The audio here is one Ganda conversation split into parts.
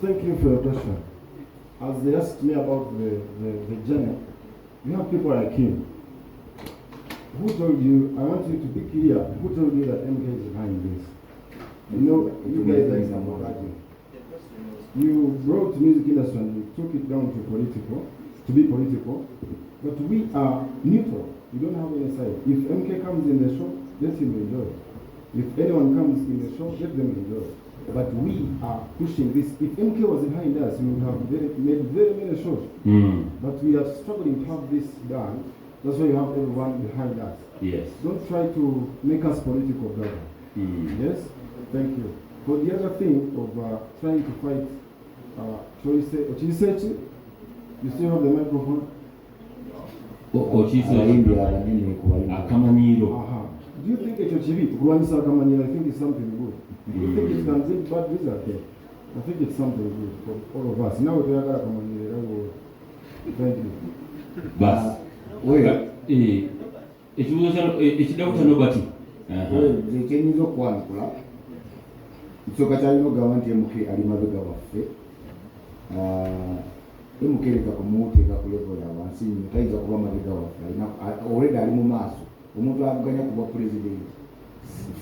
Thank you for your question. As they asked me about the journey, you have people like him. Who told you, I want you to be clear, who told you that MK is behind this? You know, you guys like some more writing. You brought music industry and you took it down to be political, but we are neutral. We don't have any side. If MK comes in the show, let him enjoy. If anyone comes in the show, let them enjoy. But we are pushing this. If MK was behind us, we would have made very many shows. But we are struggling to have this done. That's why you have everyone behind us. Yes. Don't try to make us political, brother. Yes? Thank you. For the other thing of trying to fight choice, you still have the microphone? Do you think it's I think it's something good. Do you think it can bring bad result? I think it's something good for all of us. Now we are going to thank you. Bas. Ekidabuta nobati. Zekyeniza okwanukula ekisooka kyalina ogamba nti MK ali mabega waffe. MK leka kumuteeka ku level ya wansi nnyo, tayinza kuba mabega waffe, already ali mu maaso. Omuntu avuganya kuba pulezidenti.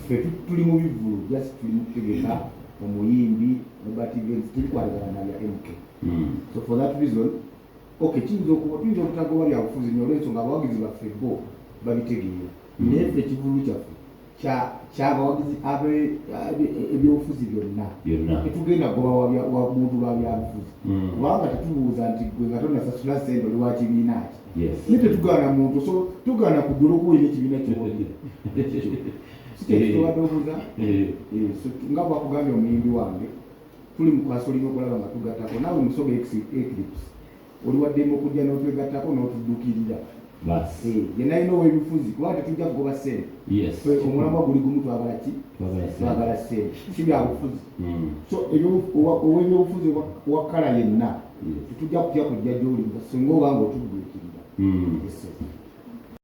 Ffe tuli mu bivulu, just tuli mu kutegeka Omuyimbi tuli kwagala nalya MK. So for that reason, okay, tuyinza obutagoba bya bufuzi nnyo olw'ensonga abawagizi baffe bo babitegeera. Naye ffe ekivulu kyaffe ky'abawagizi ebyobufuzi byonna tetugenda goba wa muntu lwa byabufuzi kubanga tetubuuza nti gwe nga tonasasula ssente oli wa kibiina ki naye tetugaana muntu so tugaana kujja olw'okuwulira ekibiina kyobulira sikekitowadde obuuza nga bwakugambye omuyimbi wange tuli mu kasolina okulaba nga tugattako naawe musoga eclipse oli waddemu okujja n'otwegattako n'otuddukirira yenayina ow'ebifuzi kuba tetujja kugoba ssente omulamwa guli gumu twagala ssente si byabufuzi so ow'ebyobufuzi wakkala yenna tetujja kutya kujja gy'oli singa obanga otuddukirira